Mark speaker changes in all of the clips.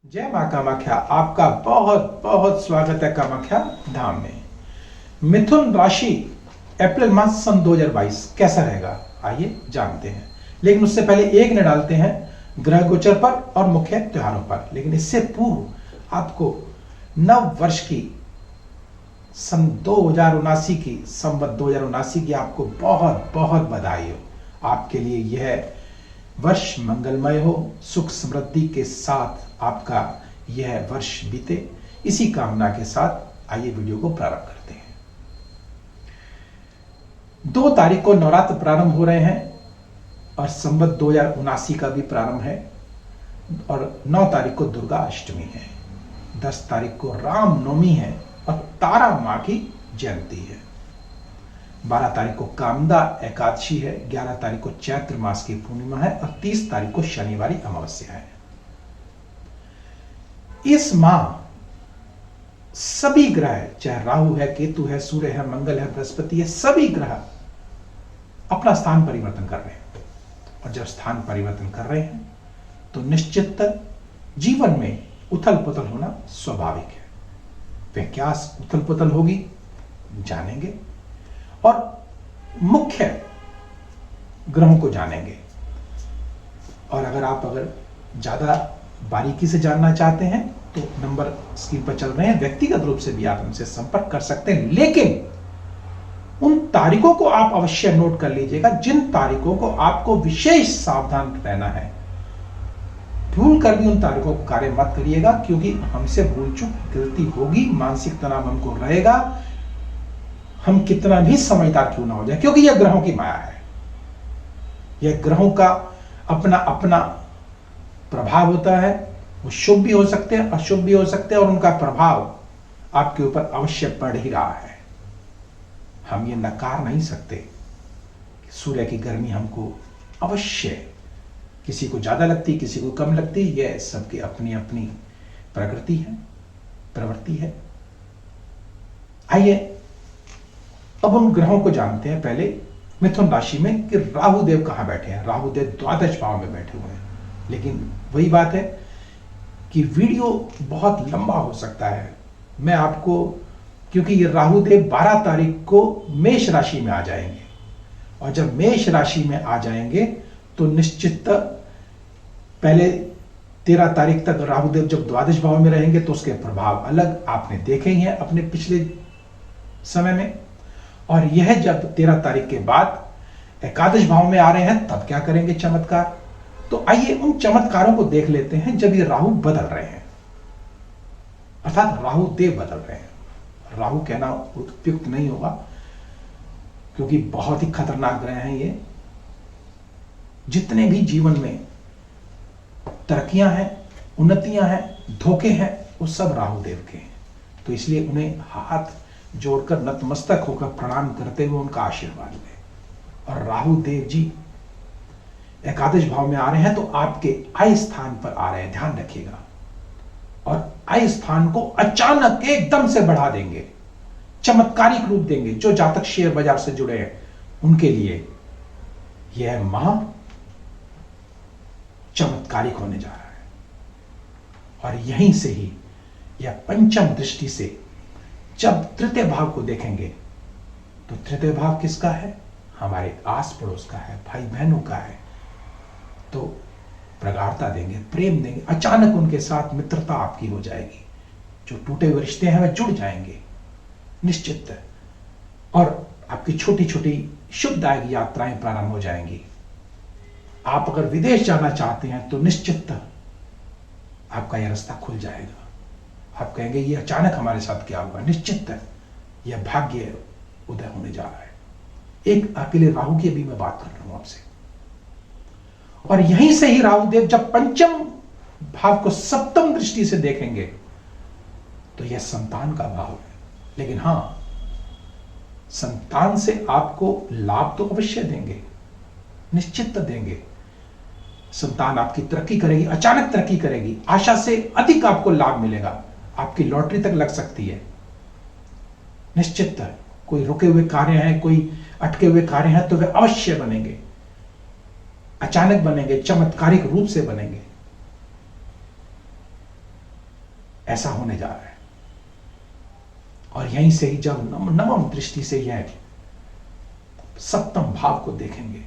Speaker 1: जय मां कामाख्या। आपका बहुत बहुत स्वागत है कामाख्या धाम में। मिथुन राशि अप्रैल माह सन 2022 कैसा रहेगा, आइए जानते हैं। लेकिन उससे पहले एक न डालते हैं ग्रह गोचर पर और मुख्य त्योहारों पर। लेकिन इससे पूर्व आपको नव वर्ष की सन 2079 की संवत 2079 की आपको बहुत बहुत बधाई हो। आपके लिए यह वर्ष मंगलमय हो, सुख समृद्धि के साथ आपका यह वर्ष बीते, इसी कामना के साथ आइए वीडियो को प्रारंभ करते हैं। 2 तारीख को नवरात्र प्रारंभ हो रहे हैं और संवत 2079 का भी प्रारंभ है और 9 तारीख को दुर्गा अष्टमी है, 10 तारीख को रामनवमी है और तारा मां की जयंती है, 12 तारीख को कामदा एकादशी है, 11 तारीख को चैत्र मास की पूर्णिमा है और 30 तारीख को शनिवारी अमावस्या है। इस माह सभी ग्रह, चाहे राहु है, केतु है, सूर्य है, मंगल है, बृहस्पति है, सभी ग्रह अपना स्थान परिवर्तन कर रहे हैं। और जब स्थान परिवर्तन कर रहे हैं तो निश्चित जीवन में उथल पुथल होना स्वाभाविक है। वह क्या उथल पुथल होगी जानेंगे और मुख्य ग्रहों को जानेंगे। और अगर ज्यादा बारीकी से जानना चाहते हैं तो नंबर स्क्रीन पर चल रहे हैं, व्यक्तिगत रूप से भी आप हमसे संपर्क कर सकते हैं। लेकिन उन तारीखों को आप अवश्य नोट कर लीजिएगा जिन तारीखों को आपको विशेष सावधान रहना है। भूल कर भी उन तारीखों को कार्य मत करिएगा, क्योंकि हमसे भूल चूक गलती होगी, मानसिक तनाव हमको रहेगा, हम कितना भी समझदार क्यों ना हो जाए, क्योंकि यह ग्रहों की माया है। यह ग्रहों का अपना अपना प्रभाव होता है। वो शुभ भी हो सकते हैं, अशुभ भी हो सकते हैं और उनका प्रभाव आपके ऊपर अवश्य पड़ ही रहा है। हम ये नकार नहीं सकते कि सूर्य की गर्मी हमको अवश्य, किसी को ज्यादा लगती, किसी को कम लगती, यह सबकी अपनी अपनी प्रकृति है, प्रवृत्ति है। आइए अब उन ग्रहों को जानते हैं। पहले मिथुन राशि में कि राहु देव कहां बैठे हैं। राहु देव द्वादश भाव में बैठे हुए हैं। लेकिन वही बात है कि वीडियो बहुत लंबा हो सकता है। मैं आपको, क्योंकि ये राहु देव 12 तारीख को मेष राशि में आ जाएंगे और जब मेष राशि में आ जाएंगे तो निश्चित पहले 13 तारीख तक राहु देव जब द्वादश भाव में रहेंगे तो उसके प्रभाव अलग आपने देखे ही हैं अपने पिछले समय में। और यह जब 13 तारीख के बाद एकादश भाव में आ रहे हैं तब क्या करेंगे चमत्कार। तो आइए उन चमत्कारों को देख लेते हैं जब ये राहु बदल रहे हैं, अर्थात राहु देव बदल रहे हैं। राहु कहना उपयुक्त नहीं होगा क्योंकि बहुत ही खतरनाक ग्रह हैं ये। जितने भी जीवन में तरक्कियां हैं, उन्नतियां हैं, धोखे हैं, वो सब राहु देव के हैं। तो इसलिए उन्हें हाथ जोड़कर नतमस्तक होकर प्रणाम करते हुए उनका आशीर्वाद लें। और राहु देव जी एकादश भाव में आ रहे हैं तो आपके आय स्थान पर आ रहे हैं, ध्यान रखिएगा। और आय स्थान को अचानक एकदम से बढ़ा देंगे, चमत्कारिक रूप देंगे। जो जातक शेयर बाजार से जुड़े हैं उनके लिए यह माह चमत्कारिक होने जा रहा है। और यहीं से ही यह पंचम दृष्टि से जब तृतीय भाव को देखेंगे तो तृतीय भाव किसका है, हमारे आस पड़ोस का है, भाई बहनों का है। तो प्रगाढ़ता देंगे, प्रेम देंगे, अचानक उनके साथ मित्रता आपकी हो जाएगी। जो टूटे हुए रिश्ते हैं वह जुड़ जाएंगे निश्चित। और आपकी छोटी छोटी शुभदायक यात्राएं प्रारंभ हो जाएंगी। आप अगर विदेश जाना चाहते हैं तो निश्चित आपका यह रास्ता खुल जाएगा। आप कहेंगे ये अचानक हमारे साथ क्या हुआ। निश्चित यह भाग्य उदय होने जा रहा है। एक अकेले राहु की अभी मैं बात कर रहा हूं आपसे। और यहीं से ही राहु देव जब पंचम भाव को सप्तम दृष्टि से देखेंगे तो यह संतान का भाव है। लेकिन हां, संतान से आपको लाभ तो अवश्य देंगे, निश्चित देंगे। संतान आपकी तरक्की करेगी, अचानक तरक्की करेगी, आशा से अधिक आपको लाभ मिलेगा, आपकी लॉटरी तक लग सकती है निश्चित। कोई रुके हुए कार्य हैं, कोई अटके हुए कार्य हैं तो वे अवश्य बनेंगे, अचानक बनेंगे, चमत्कारिक रूप से बनेंगे। ऐसा होने जा रहा है। और यहीं से ही जब नवम दृष्टि से यह सप्तम भाव को देखेंगे,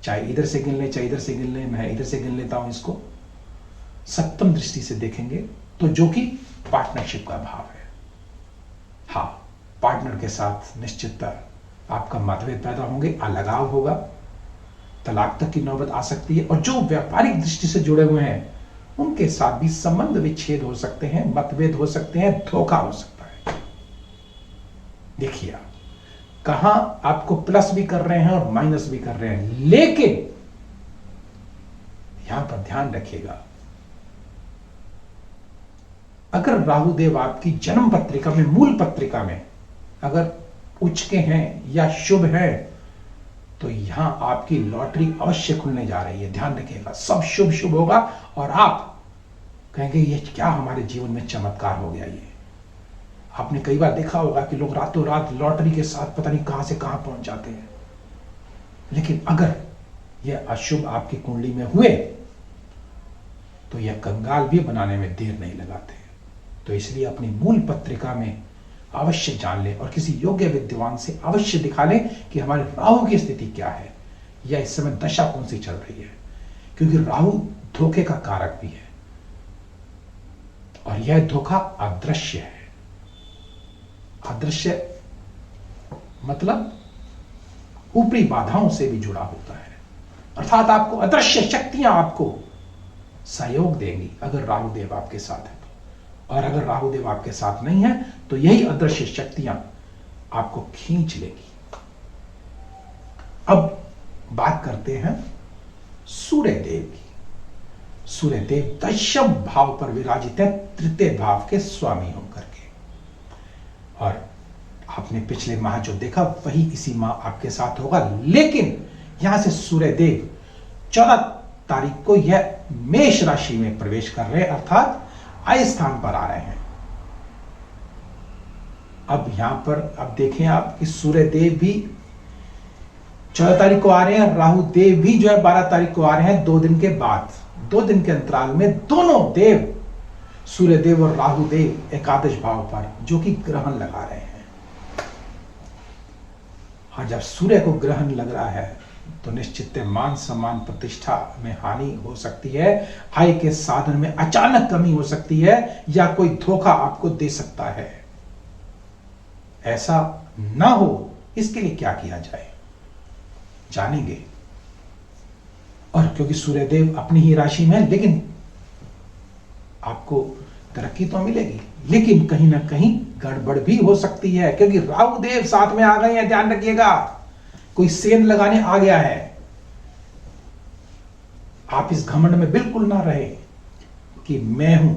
Speaker 1: चाहे इधर से गिन ले चाहे इधर से गिन ले, मैं इधर से गिन लेता हूं इसको, सप्तम दृष्टि से देखेंगे तो जो कि पार्टनरशिप का भाव है। हाँ, पार्टनर के साथ निश्चितता आपका मतभेद पैदा होंगे, अलगाव होगा, तलाक तक की नौबत आ सकती है। और जो व्यापारिक दृष्टि से जुड़े हुए हैं उनके साथ भी संबंध विच्छेद हो सकते हैं, मतभेद हो सकते हैं, धोखा हो सकता है। देखिए आप कहां आपको प्लस भी कर रहे हैं और माइनस भी कर रहे हैं, लेकिन यहां पर ध्यान रखिएगा, अगर राहुदेव आपकी जन्म पत्रिका में, मूल पत्रिका में अगर उच्च के हैं या शुभ है, तो यहां आपकी लॉटरी अवश्य खुलने जा रही है। ध्यान रखिएगा, सब शुभ शुभ होगा और आप कहेंगे ये क्या हमारे जीवन में चमत्कार हो गया। ये आपने कई बार देखा होगा कि लोग रातों रात लॉटरी के साथ पता नहीं कहां से कहां पहुंच जाते हैं, लेकिन अगर यह अशुभ आपकी कुंडली में हुए तो यह कंगाल भी बनाने में देर नहीं लगाते। तो इसलिए अपनी मूल पत्रिका में अवश्य जान लें और किसी योग्य विद्वान से अवश्य दिखा लें कि हमारे राहु की स्थिति क्या है या इस समय दशा कौन सी चल रही है, क्योंकि राहु धोखे का कारक भी है और यह धोखा अदृश्य है। अदृश्य मतलब ऊपरी बाधाओं से भी जुड़ा होता है, अर्थात आपको अदृश्य शक्तियां आपको सहयोग देंगी अगर राहुदेव आपके साथ है तो। और अगर राहुदेव आपके साथ नहीं है तो यही अदृश्य शक्तियां आपको खींच लेगी। अब बात करते हैं सूर्य देव की। सूर्य देव दशम भाव पर विराजित है, तृतीय भाव के स्वामी होकर के। और आपने पिछले माह जो देखा वही इसी माह आपके साथ होगा, लेकिन यहां से सूर्य देव 14 तारीख को यह मेष राशि में प्रवेश कर रहे हैं, अर्थात आय स्थान पर आ रहे हैं। अब यहां पर अब देखें आप कि सूर्य देव भी 14 तारीख को आ रहे हैं, राहु देव भी जो है 12 तारीख को आ रहे हैं। 2 दिन के बाद, 2 दिन के अंतराल में दोनों देव, सूर्य देव और राहु देव एकादश भाव पर जो कि ग्रहण लगा रहे हैं। और जब सूर्य को ग्रहण लग रहा है तो निश्चित मान सम्मान प्रतिष्ठा में हानि हो सकती है, आय के साधन में अचानक कमी हो सकती है या कोई धोखा आपको दे सकता है। ऐसा ना हो इसके लिए क्या किया जाए जानेंगे। और क्योंकि सूर्यदेव अपनी ही राशि में, लेकिन आपको तरक्की तो मिलेगी, लेकिन कहीं ना कहीं गड़बड़ भी हो सकती है, क्योंकि राहु देव साथ में आ गए हैं। ध्यान रखिएगा, कोई सेंध लगाने आ गया है। आप इस घमंड में बिल्कुल ना रहे कि मैं हूं,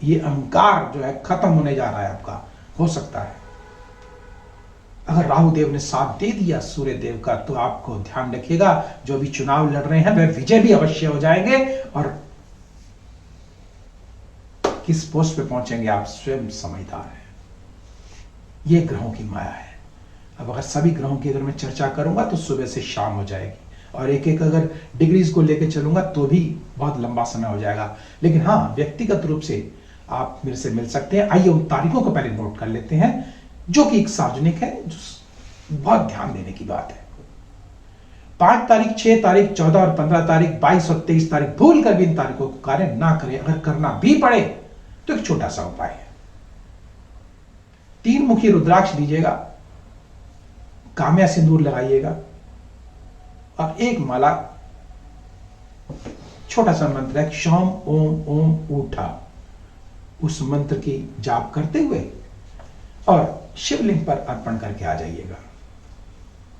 Speaker 1: ये अहंकार जो है खत्म होने जा रहा है आपका। हो सकता है अगर राहु देव ने साथ दे दिया सूर्य देव का, तो आपको ध्यान रखिएगा जो भी चुनाव लड़ रहे हैं वह विजय भी अवश्य हो जाएंगे और किस पोस्ट पे पहुंचेंगे आप स्वयं समझदार हैं। ये ग्रहों की माया है। अब अगर सभी ग्रहों की अगर मैं चर्चा करूंगा तो सुबह से शाम हो जाएगी, और एक एक अगर डिग्रीज को लेकर चलूंगा तो भी बहुत लंबा समय हो जाएगा। लेकिन हाँ, व्यक्तिगत रूप से आप मेरे से मिल सकते हैं। आइए उन तारीखों को पहले नोट कर लेते हैं जो कि एक सार्वजनिक है, जो बहुत ध्यान देने की बात है। 5 तारीख, 6 तारीख, 14 और 15 तारीख, 22 और 23 तारीख भूल कर भी इन तारीखों को कार्य ना करें। अगर करना भी पड़े तो एक छोटा सा उपाय है, 3 मुखी रुद्राक्ष दीजिएगा, काम्या सिंदूर लगाइएगा और एक माला, छोटा सा मंत्र है, क्षौम ओम ओम ऊठा, उस मंत्र की जाप करते हुए और शिवलिंग पर अर्पण करके आ जाइएगा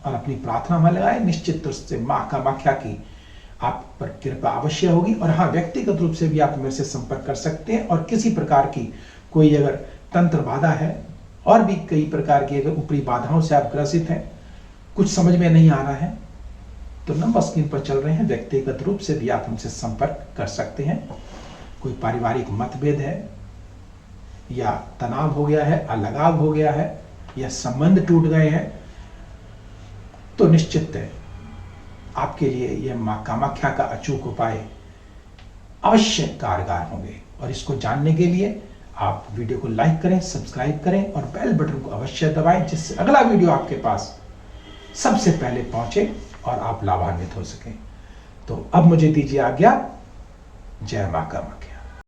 Speaker 1: और अपनी प्रार्थना में लगाए। निश्चित रूप से मां कामाख्या की आप पर कृपा अवश्य होगी। और हाँ, व्यक्तिगत रूप से भी आप मेरे से संपर्क कर सकते हैं। और किसी प्रकार की कोई अगर तंत्र बाधा है और भी कई प्रकार की अगर ऊपरी बाधाओं से आप ग्रसित हैं, कुछ समझ में नहीं आ रहा है, तो नंबर स्क्रीन पर चल रहे हैं, व्यक्तिगत रूप से भी आप हमसे संपर्क कर सकते हैं। कोई पारिवारिक मतभेद है या तनाव हो गया है, अलगाव हो गया है या संबंध टूट गए हैं, तो निश्चित है आपके लिए यह मां कामाख्या का अचूक उपाय अवश्य कारगर होंगे। और इसको जानने के लिए आप वीडियो को लाइक करें, सब्सक्राइब करें और बेल बटन को अवश्य दबाएं, जिससे अगला वीडियो आपके पास सबसे पहले पहुंचे और आप लाभान्वित हो सकें। तो अब मुझे दीजिए आज्ञा। जय मां कामाख्या।